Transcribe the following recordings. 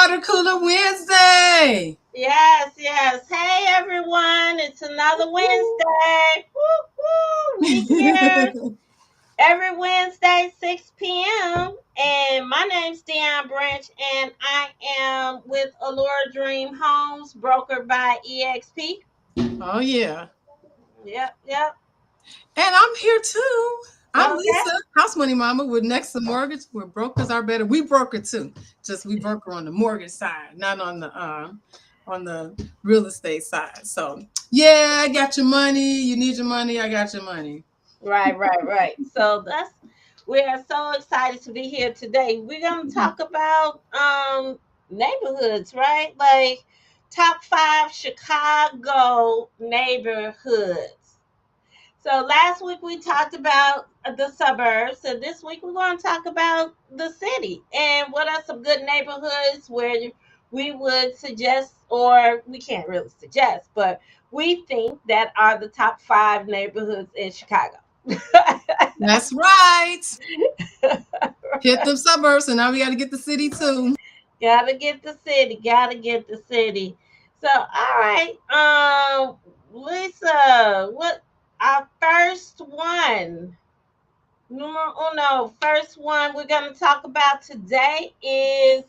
Water Cooler Wednesday. Yes, yes. Hey everyone, it's another Wednesday. Woo woo. We here every Wednesday, 6 p.m. And my name's Deion Branch, and I am with Allure Dream Homes, brokered by EXP. Oh, yeah. Yep, yep. And I'm here too. I'm Okay. Lisa, House Money Mama with Next to Mortgage, where brokers are better. We broker too. Just we broker on the mortgage side, not on the real estate side. So yeah, I got your money. You need your money. I got your money. Right, right, right. We are so excited to be here today. We're gonna talk about neighborhoods, right? Like top five Chicago neighborhoods. So last week we talked about the suburbs, and this week we're going to talk about the city and what are some good neighborhoods where we would suggest, or we can't really suggest, but we think that are the top five neighborhoods in Chicago. That's right. Hit them suburbs, and now we got to get the city too. Gotta get the city. Gotta get the city. So, all right, Lisa, what our first one? Numero uno. First one we're gonna talk about today is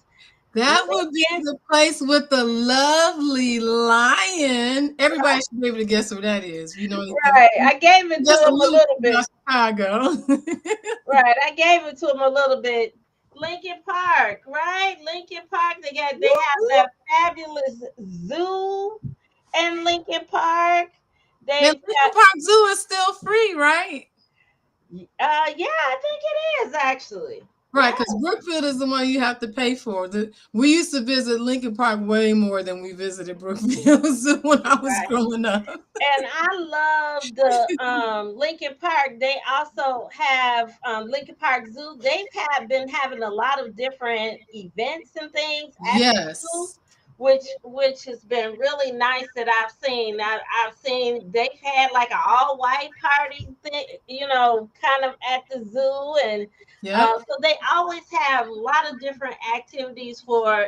That would be Lincoln. the place with the lovely lion. Everybody should be able to guess what that is. You know, Right. I gave it to just a him a little little bit about bit. Chicago. Right. I gave it to him a little bit. Lincoln Park, right? Lincoln Park. They have that fabulous zoo in Lincoln Park. And They've Lincoln got Park Zoo is still free, right? yeah, I think it is actually. Right, Yeah, because Brookfield is the one you have to pay for. We used to visit Lincoln Park way more than we visited Brookfield Zoo when I was right. growing up. And I love the Lincoln Park. They also have Lincoln Park Zoo. Been having a lot of different events and things at the zoo, Yes. which has been really nice that I've seen. I've seen they've had like an all white party thing, kind of at the zoo, and Yep. so they always have a lot of different activities for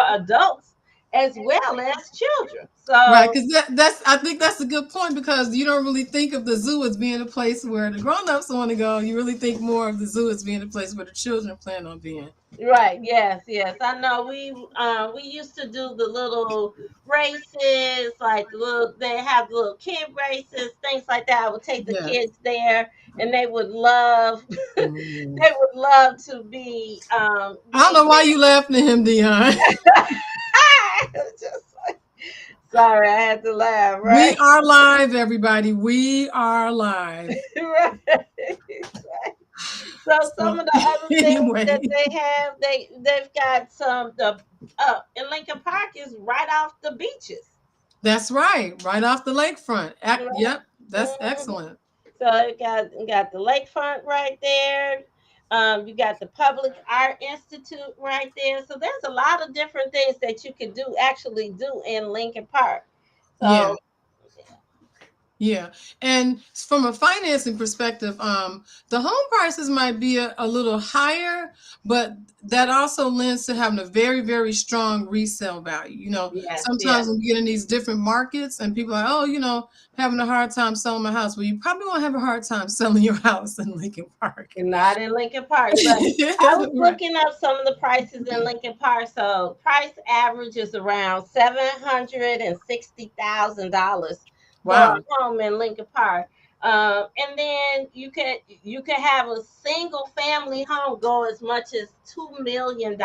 adults as well as children. Right, So because that's I think that's a good point because you don't really think of the zoo as being a place where the grown-ups want to go. You really think more of the zoo as being a place where the children plan on being. right, yes, yes. I know we used to do the little races, like they have little kid races, things like that. I would take the Yes. kids there and they would love Mm. they would love to I don't be know why you laughing at him, Dion. just sorry, I had to laugh, We right? are live, everybody. We are live. Right. So some So of the other things that anyway, they have, they've got some the in Lincoln Park is right off the beaches. that's right. Right off the lakefront. Right. Yep, that's Mhm. excellent. So you got the lakefront right there. You got the Public Art Institute right there. So there's a lot of different things that you could actually do in Lincoln Park. Yeah. So Yeah, and from a financing perspective, the home prices might be a little higher, but that also lends to having a very, very strong resale value. yes, Sometimes yes. when you get in these different markets and people are like, oh, having a hard time selling my house. Well, you probably won't have a hard time selling your house in Lincoln Park. Not in Lincoln Park, but I was Right. looking up some of the prices in Lincoln Park. So price average is around $760,000 for a Wow. home in Lincoln Park. And then you could have a single family home go as much as $2 million.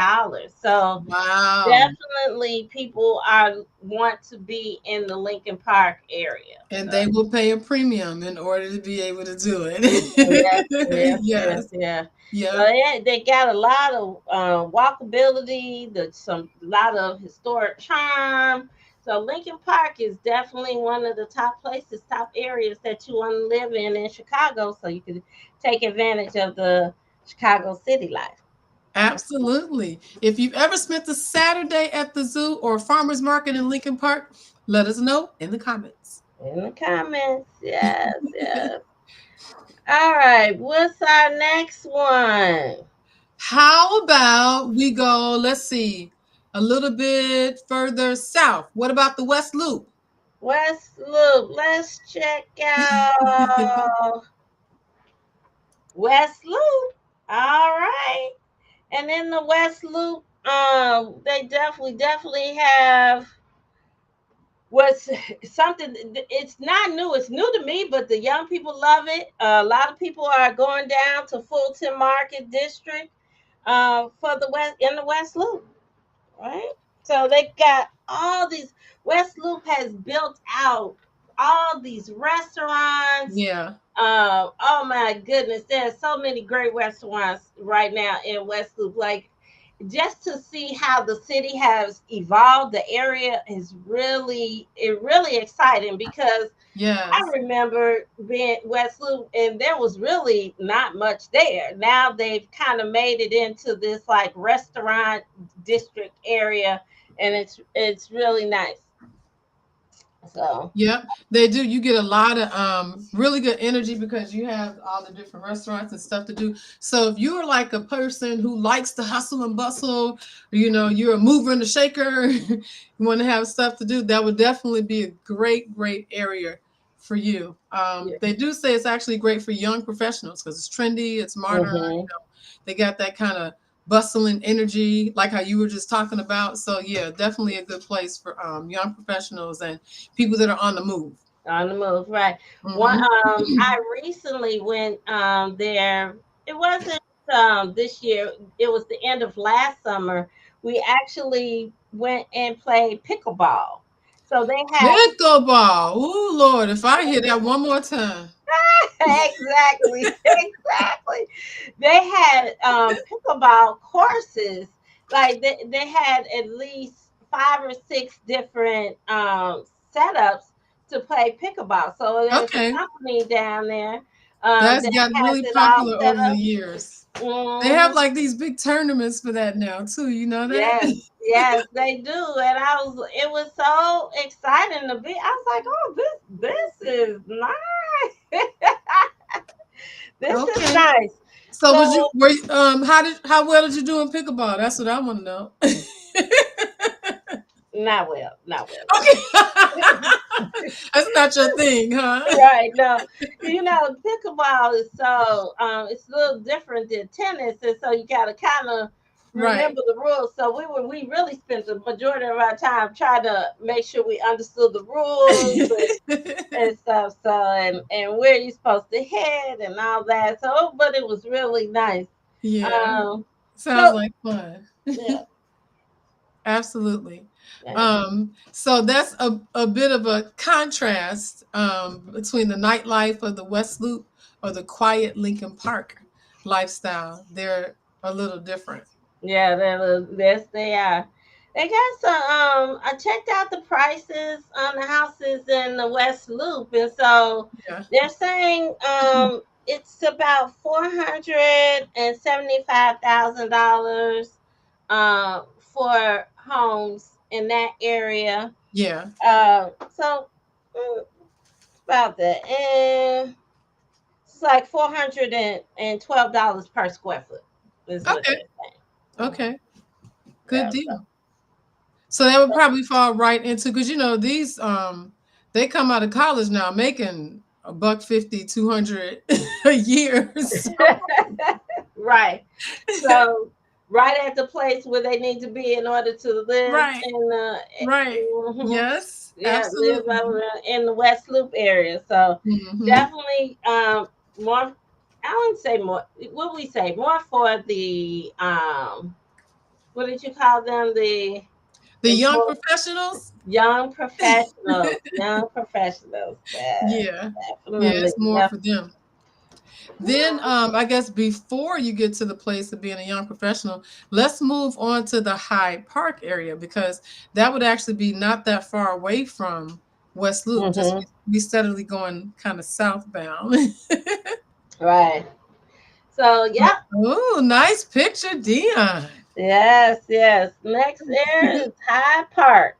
So Wow. definitely people are want to be in the Lincoln Park area. And So they will pay a premium in order to be able to do yes, it. yes, yes, Yes. yeah. So Yep. they got a lot of walkability, some lot of historic charm. So Lincoln Park is definitely one of the top places, top areas that you want to live in Chicago, so you can take advantage of the Chicago city life. Absolutely. If you've ever spent a Saturday at the zoo or farmers market in Lincoln Park, let us know in the comments. In the comments, yes, yes. All right, what's our next one? How about we go, let's see. a little bit further south. What about the West Loop? West Loop. Let's check out West Loop. All right. And in the West Loop, they definitely have what's something. It's not new. It's new to me, but the young people love it. A lot of people are going down to Fulton Market District for the West in the West Loop, right? So they got all these. West Loop has built out all these restaurants. Yeah. Oh my goodness, there's so many great restaurants right now in West Loop. Like just to see how the city has evolved, the area is really exciting because I Yes. remember being West Loop and there was really not much there. Now they've kind of made it into this like restaurant district area and it's really nice. So Yep, they do. You get a lot of really good energy because you have all the different restaurants and stuff to do. So if you're like a person who likes to hustle and bustle, you're a mover and a shaker, you want to have stuff to do, that would definitely be a great area for you. yeah. They do say it's actually great for young professionals because it's trendy, it's modern. Hmm. They got that kind of bustling energy, like how you were just talking about. So yeah, definitely a good place for young professionals and people that are on the move. On the move, right. One Hmm. I recently went there. It wasn't this year, it was the end of last summer. We actually went and played pickleball. So they had Pickleball. Oh Lord, if I hear that one more time. exactly, exactly. They had pickleball courses. Like they had at least five or six different setups to play pickleball. So there's a Okay, company down there that's that gotten has really it all popular set over the up. years. They Hmm. have like these big tournaments for that now too. You know that? Yes, yes, they do. And it was so exciting to be. I was like, oh, this is nice. This is Okay. nice. So So was you were you, how well did you do in pickleball? That's what I want to know. not well, not well. Okay. That's not your thing, huh? Right. No, pickleball is so it's a little different than tennis, and so you gotta kind of Right. remember the rules. So we really spent the majority of our time trying to make sure we understood the rules and stuff. So and where you're supposed to hit and all that. So, but it was really nice. Yeah. Um. Sounds So like fun. yeah. Absolutely. Yeah. So that's a bit of a contrast between the nightlife of the West Loop or the quiet Lincoln Park lifestyle. They're a little different. Yeah, yes, they are. They got some. I checked out the prices on the houses in the West Loop, and so Yeah. they're saying it's about $475,000 for homes in that area. Yeah. So about that, and it's like $412 per square foot is what Okay. they're saying. Okay. Good Yeah, so. deal. So that would probably fall right into because these they come out of college now making a buck 50, 200 a year. So, Right. So right at the place where they need to be in order to live right. in the Right. mhm, Yes, yeah, live absolutely. over in the West Loop area. So Hmm. definitely more I wouldn't say more what we say, more for the what did you call them? The The young employ professionals, young professionals. Young professionals. Yeah, yeah. Yeah, definitely. it's more Yeah. for them. Then I guess before you get to the place of being a young professional, let's move on to the Hyde Park area because that would actually be not that far away from West Loop, just Hmm. be steadily going kind of southbound. Right. So yeah. Oh, nice picture, Dion. Yes, yes. Next area is Hyde Park.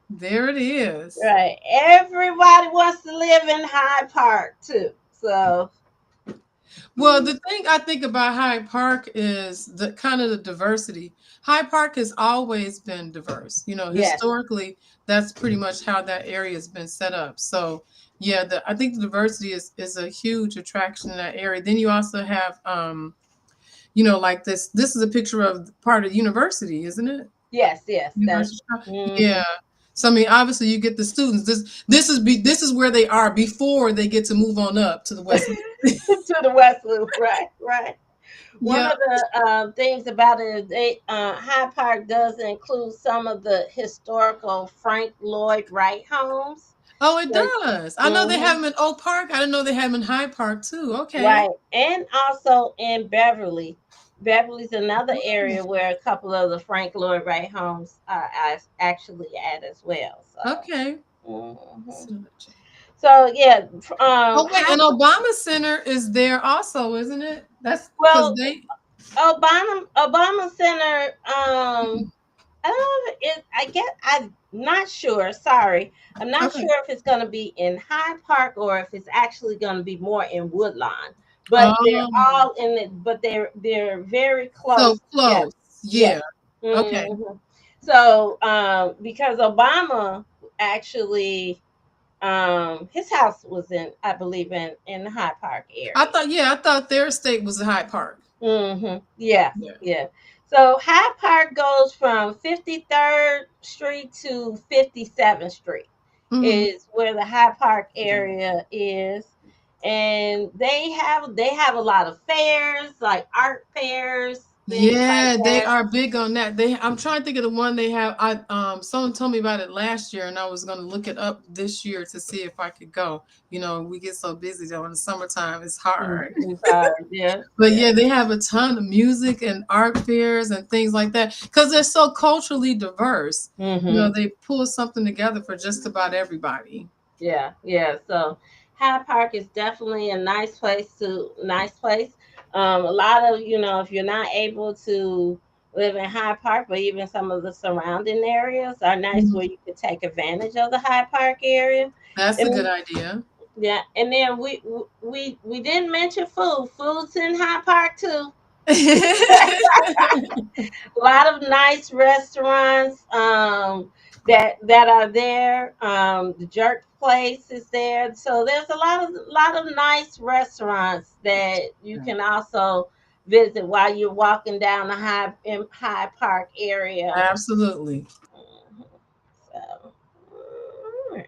There it is. Right. Everybody wants to live in Hyde Park too. So Well, the thing I think about Hyde Park is the kind of the diversity. Hyde Park has always been diverse. Yes, Historically, that's pretty much how that area has been set up. So, yeah, I think the diversity is a huge attraction in that area. Then you also have, like this. This is a picture of part of the university, isn't it? yes, yes. That's University. hmm Yeah. So I mean, obviously, you get the students. This is where they are before they get to move on up to the West. to the West Loop, right, right. One Yeah. of the things about it is Hyde Park does include some of the historical Frank Lloyd Wright homes. Oh, it Which, does. I know they have mhm, them in Oak Park. I didn't know they have them in Hyde Park too. Okay. right, and also in Beverly. Beverly's another area where a couple of the Frank Lloyd Wright homes are actually at as well. So, Okay. mhm. So So yeah, oh wait, Hyde, and Obama Center is there also, isn't it? That's because well, they. Obama Center. I don't know if it. I guess I'm not sure. Sorry, I'm not Okay. sure if it's going to be in Hyde Park or if it's actually going to be more in Woodlawn. But they're Oh, all in it. But they're very so close together. close. Yes. Yeah. Okay. hmm So because Obama actually his house was in, I believe, in the Hyde Park area. I thought their state was in Hyde Park. Yes, Yeah. yeah. So Hyde Park goes from 53rd Street to 57th Street Hmm. is where the Hyde Park area is. And they have a lot of fairs, like art fairs, things like Yeah, they that. are big on that. I'm trying to think of the one they have. Someone told me about it last year, and I was going to look it up this year to see if I could go. We get so busy though in the summertime; it's hard. It's hard. Yeah, But yeah. yeah, they have a ton of music and art fairs and things like that because they're so culturally diverse. hmm They pull something together for just about everybody. Yeah, yeah. So Hyde Park is definitely a nice place. A lot of if you're not able to live in Hyde Park, but even some of the surrounding areas are nice Mhm. where you could take advantage of the Hyde Park area. That's a good And idea. yeah, and then we didn't mention food. Food's in Hyde Park too. A lot of nice restaurants that are there. The Jerk Place is there, so there's a lot of nice restaurants that you can also visit while you're walking down the High Park area. Absolutely. Mhm. So, all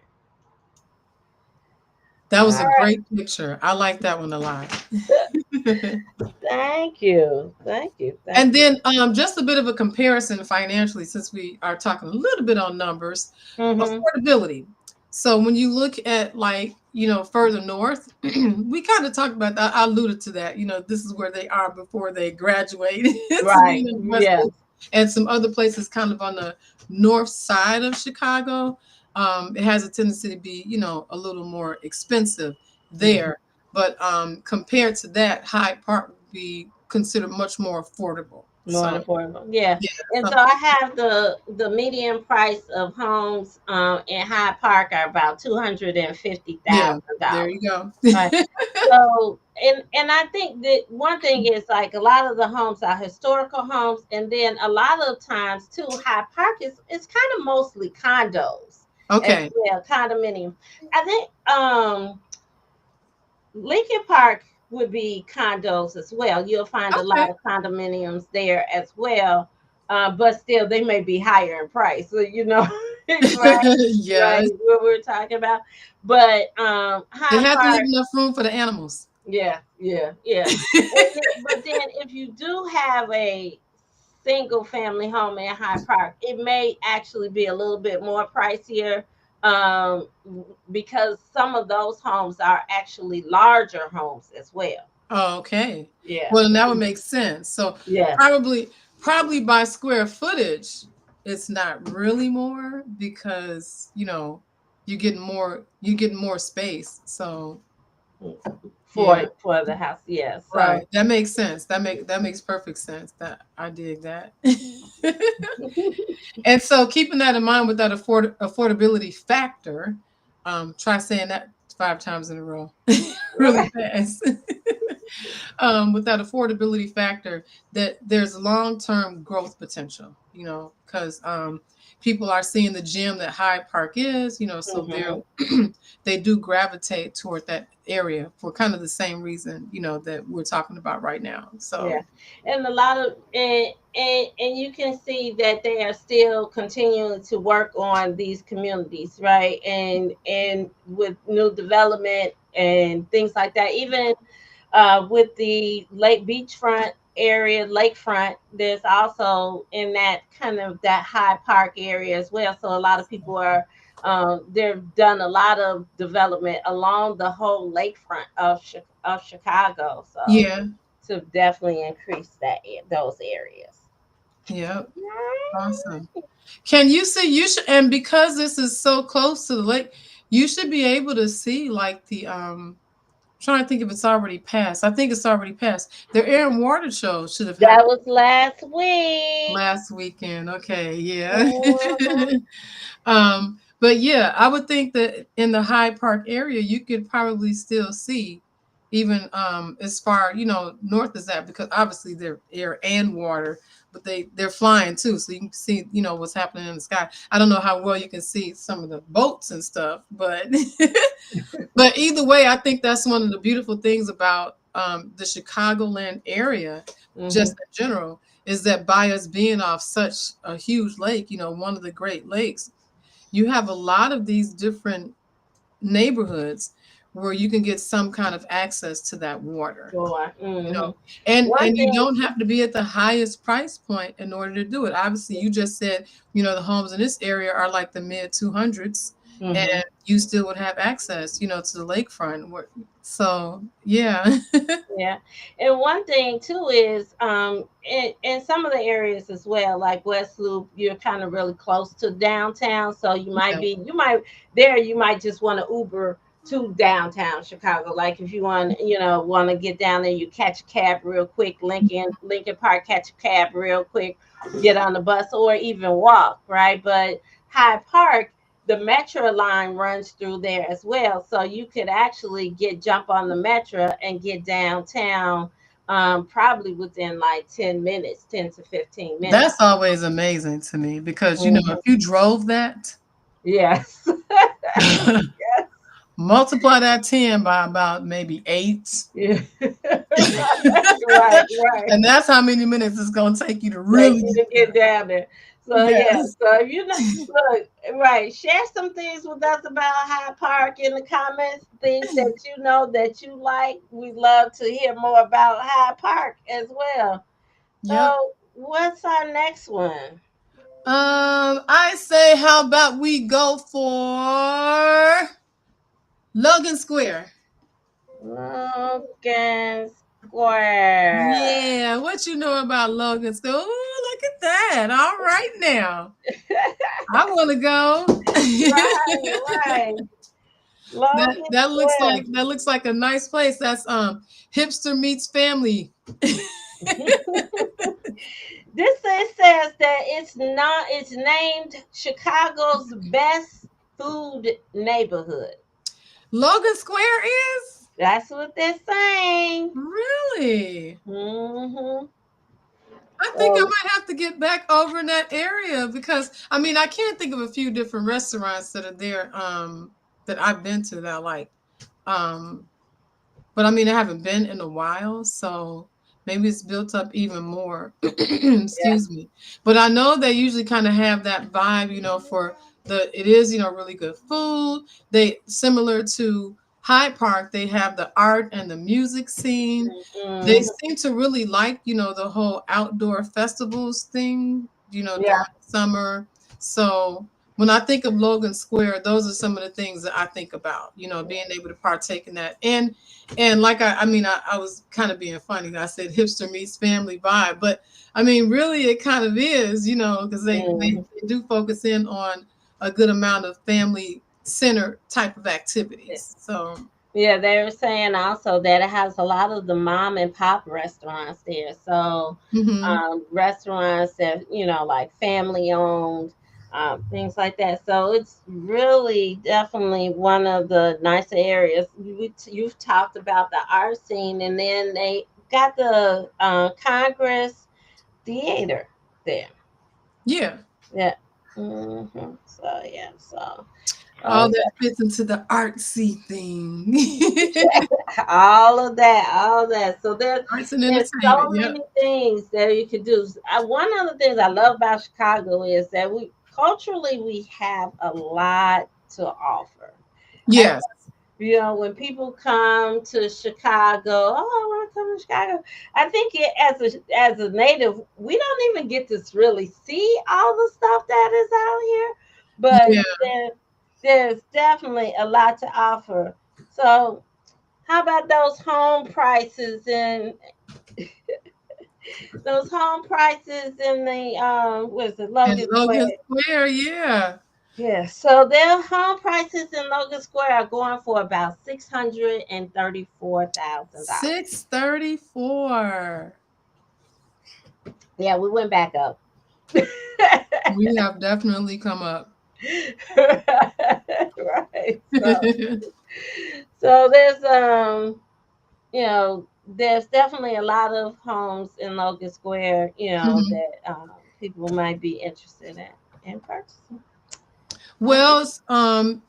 That was a right. great picture. I like that one a lot. Thank you, thank you, thank And you. then just a bit of a comparison financially, since we are talking a little bit on numbers, hmm affordability. So when you look at like, further north, we kind of talked about that. I alluded to that. This is where they are before they graduate to the Right. Yeah. university. And some other places kind of on the north side of Chicago. It has a tendency to be, a little more expensive Mhm. there. But compared to that, Hyde Park would be considered much more affordable. More So affordable, yeah. yeah, And so so I have the median price of homes in Hyde Park are about yeah, there $250,000. you go. Right. So and I think that one thing is like a lot of the homes are historical homes, and then a lot of times too, Hyde Park is kind of mostly condos as Okay. well, condominium. I think Lincoln Park would be condos as well. You'll find a lot Okay. of condominiums there as well, but still they may be higher in price. So right, Yeah, right, is what we're talking about. But they Hyde have to leave Park, enough room for the animals. yeah, yeah, yeah. But then if you do have a single family home in Hyde Park, it may actually be a little bit more pricier um, because some of those homes are actually larger homes as well. Okay. Yeah. Well, then that would make sense. So Yeah. probably by square footage, it's not really more because, you get more space. So For yeah. for the house. Yeah. Right. So That makes sense. That makes perfect sense. That I dig that. And so keeping that in mind with that affordability factor, try saying that 5 times in a row really fast. With that affordability factor, that there's long-term growth potential, because people are seeing the gym that Hyde Park is, so they're Hmm. they do gravitate toward that area for kind of the same reason, that we're talking about right now. Yeah, So and a lot of and you can see that they are still continuing to work on these communities, right? And with new development and things like that. Even with the lake beachfront area, lakefront, there's also in that kind of that High Park area as well. So a lot of people are they've done a lot of development along the whole lakefront of of Chicago. So yeah, to definitely increase those areas. yeah, awesome. Can you see, you should, and because this is so close to the lake, you should be able to see like the trying to think if it's already passed. I think it's already passed. The air and water show should have That happened was last week. last weekend. Okay, yeah. Mhm. But yeah, I would think that in the Hyde Park area, you could probably still see even as far, north as that, because obviously they're air and water, but they're flying too. So you can see, what's happening in the sky. I don't know how well you can see some of the boats and stuff, but but either way, I think that's one of the beautiful things about the Chicagoland area, just Mhm. in general, is that by us being off such a huge lake, one of the Great Lakes, you have a lot of these different neighborhoods where you can get some kind of access to that water. Sure. You know, Mhm. One and you thing. don't have to be at the highest price point in order to do it. Obviously, you just said, the homes in this area are like the mid 200s, and Mhm. you still would have access, to the lakefront. So, yeah. Yeah, and one thing too is in some of the areas as well, like West Loop, you're kind of really close to downtown, so Yeah. you might just want to Uber to downtown Chicago. Like if you want to get down there, you catch a cab real quick, Lincoln Park, catch a cab real quick, get on the bus, or even walk, right? But Hyde Park, the metro line runs through there as well, so you could actually jump on the metro and get downtown, probably within like 10 minutes, 10 to 15 minutes. That's always amazing to me because, if Mhm. you drove that, Yes. multiply that 10 by about maybe 8. Yeah. Right, right. And that's how many minutes it's going to take you to Take really you get to get there. down there. So yeah, Yes. so if you know, look, right, share some things with us about Hyde Park in the comments, things that you know that you like. We love to hear more about Hyde Park as well. Yep. So what's our next one? I say, how about we go for Logan Square? Logan Square. Yeah, what you know about Logan Square? Oh, look at that. All right now. I want to go. Right, right. that Logan that looks Square. like that looks like a nice place. That's hipster meets family. This it says that it's named Chicago's best food neighborhood. Logan Square is? That's what they're saying. Really? Hmm. I think I Um, might have to get back over in that area because I mean I can't think of a few different restaurants that are there that I've been to that I like. Um but I mean I haven't been in a while, so maybe it's built up even more. yeah. Excuse me. But I know they usually kind of have that vibe, for it is, really good food. They similar to Hyde Park, they have the art and the music scene. They Hmm. seem to really like, the whole outdoor festivals thing, Yeah. during the summer. So when I think of Logan Square, those are some of the things that I think about, being able to partake in that. And like I mean, I was kind of being funny. I said hipster meets family vibe, but I mean, really, it kind of is, because Hmm. they do focus in on a good amount of family center type of activities. So, Yeah, they were saying also that it has a lot of the mom and pop restaurants there. So, hmm restaurants that, like family owned. things like that. So it's really definitely one of the nicer areas. You've talked about the art scene, and then they got the Congress Theater there. Yeah. Yeah. So yeah. So All oh, that fits into the artsy thing. all of that, all of that. So Arts and there's so entertainment. Yep. many things that you could do. One of the things I love about Chicago is that we culturally we have a lot to offer. And Yes. when people come to Chicago, oh, I want to come to Chicago. I think as a native, we don't even get to really see all the stuff that is out here, but Yeah. there's definitely a lot to offer. So how about those home prices in the what's it, And Logan Square? Logan Square, yeah. Yeah, so their home prices in Logan Square are going for about $634,000. 634. Yeah, we went back up. We have definitely come up. Right. So there's definitely a lot of homes in Logan Square, Mhm. that people might be interested in purchasing. Well,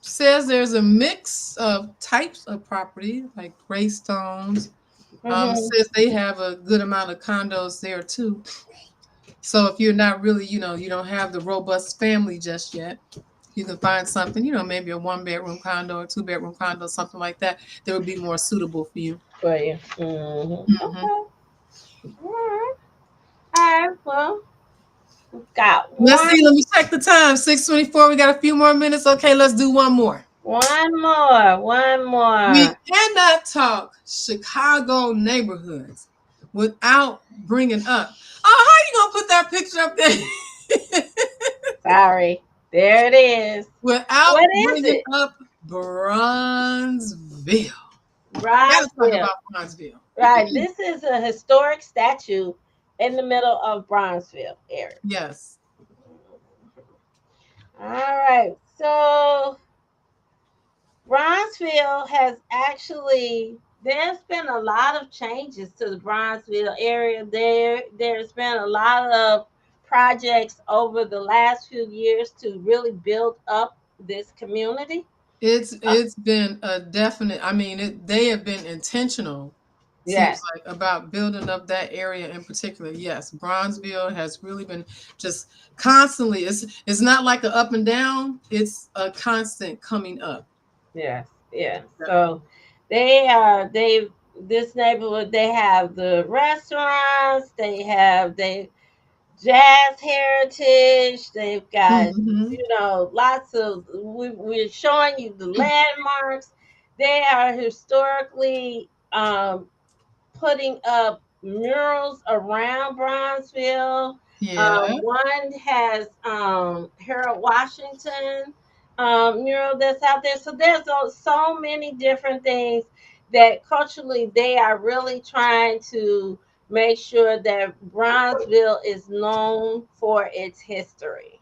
says there's a mix of types of property, like graystones. Mm-hmm. Says they have a good amount of condos there too. So if you're not really, you don't have the robust family just yet, you can find something, maybe a 1 bedroom condo or 2 bedroom condo, something like that, that would be more suitable for you. For you. Mm-hmm. Hmm. Okay. All right. All right. Well, we've got Let's see. Let me check the time. 6:24. We got a few more minutes. Okay, let's do one more. one more. One We more. cannot talk Chicago neighborhoods without bringing up. Oh, how you gonna put that picture up there? Sorry. There it is. Without What is bringing it? up Bronzeville. Gotta talk Bronzeville. about Bronzeville. Right. This is a historic statue in the middle of Bronzeville area. Yes, All right. So Bronzeville has actually there's been a lot of changes to the Bronzeville area. There's been a lot of projects over the last few years to really build up this community. Uh, it's been a definite. I mean, they have been intentional. Seems yes, like about building up that area in particular. Yes, Bronzeville has really been just constantly. It's not like a up and down. It's a constant coming up. yes, yes. So they this neighborhood they have the restaurants, they jazz heritage. They've got, Hmm. lots of, we're showing you the landmarks. They are historically putting up murals around Bronzeville. Yeah, One has Harold Washington mural that's out there. So there's so many different things that culturally they are really trying to make sure that Bronzeville is known for its history.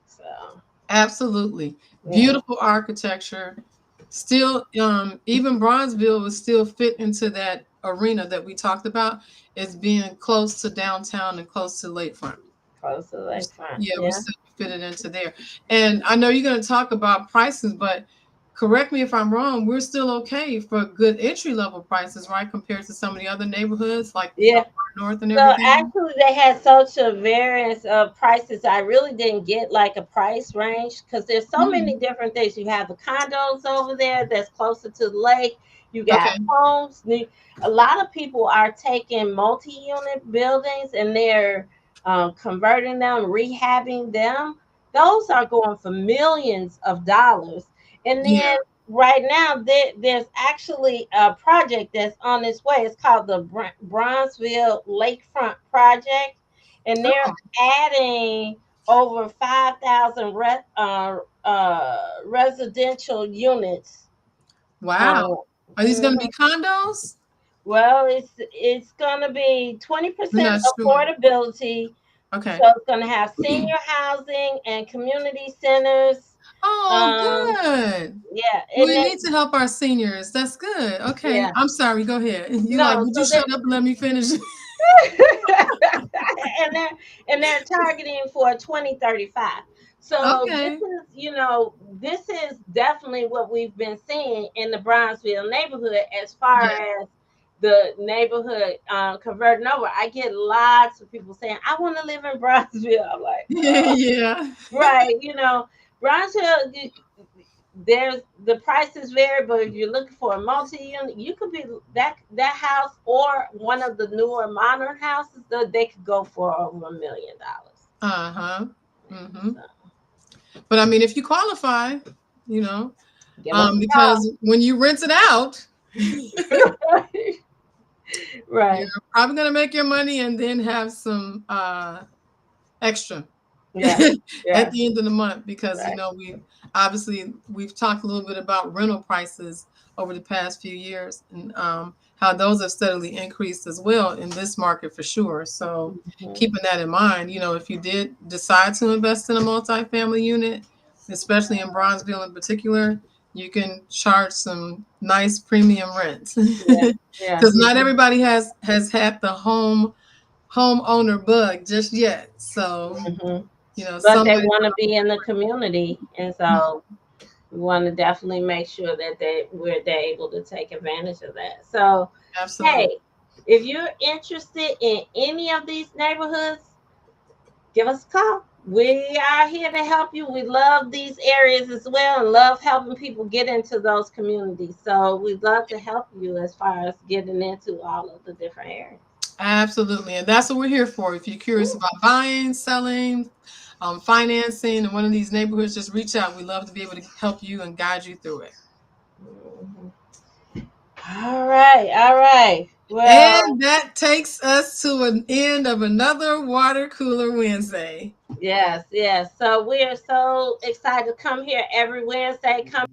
So absolutely. yeah, Beautiful architecture. Still, even Bronzeville was still fit into that arena that we talked about as being close to downtown and close to lakefront. close to the lakefront. Yeah, we Yeah. still fit it into there. And I know you're going to talk about prices, but correct me if I'm wrong. We're still okay for good entry level prices, right? Compared to some of the other neighborhoods like Yeah. North and So everything. actually, they had such a variance of prices. I really didn't get like a price range because there's so many Mm, different things. You have the condos over there that's closer to the lake. You got okay. homes. A lot of people are taking multi-unit buildings and they're converting them, rehabbing them. Those are going for millions of dollars. And Yeah. then right now there's actually a project that's on its way. It's called the Bronzeville Lakefront Project, and they're Oh, adding over 5,000 residential units. wow. Um, Are these going to be mhm. condos? Well, it's gonna be We're 20% not sure. affordability, Okay. So it's going to have senior housing and community centers. Oh, Um, good. yeah, and We then, need to help our seniors. That's good. Okay. yeah, I'm sorry. Go ahead. You like, no, would you so they shut up and let me finish? and they're targeting for 2035. So this Okay. is, this is definitely what we've been seeing in the Bronzeville neighborhood as far Yeah. as the neighborhood converting over. I get lots of people saying, I want to live in Bronzeville. I'm like, Yeah. right, Bronzeville, there's the prices vary, but if you're looking for a multi-unit, you could be that house or one of the newer modern houses that they could go for over $1 million. Uh-huh. Mm-hmm. But I mean, if you qualify, you know, Give us a call. because when you rent it out, you're Right. probably gonna make your money and then have some extra Yeah. at Yeah. the end of the month because Right. we've talked a little bit about rental prices over the past few years and how those have steadily increased as well in this market for sure. So Mhm. keeping that in mind, if you did decide to invest in a multifamily unit, especially in Bronzeville in particular, you can charge some nice premium rents Yeah. Yeah. because not everybody has had the homeowner bug just yet. So Hmm. But they somebody. want to be in the community, and so we want to definitely make sure that they're able to take advantage of that. So, Absolutely. hey, if you're interested in any of these neighborhoods, give us a call. We are here to help you. We love these areas as well and love helping people get into those communities. So we'd love to help you as far as getting into all of the different areas. Absolutely. And that's what we're here for. If you're curious about buying, selling, financing in one of these neighborhoods, just reach out. We love to be able to help you and guide you through it. Mhm. All right, all right. Well, And that takes us to an end of another Water Cooler Wednesday. yes, yes. So we are so excited to come here every Wednesday. Come.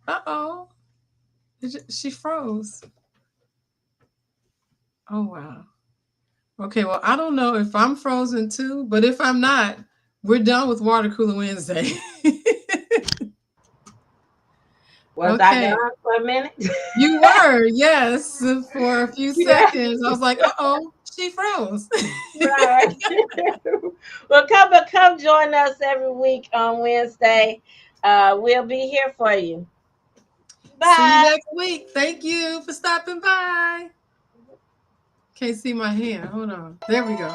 Uh-oh. She froze. Oh, wow. Okay, well, I don't know if I'm frozen too, but if I'm not, we're done with Water Cooler Wednesday. Was I Okay. gone for a minute? You were, yes, for a few Yeah, seconds. I was like, uh-oh, she froze. right. Well, come join us every week on Wednesday. We'll be here for you. See you Bye. next week. Thank you for stopping by. Can't see my hand. Hold on. There we go.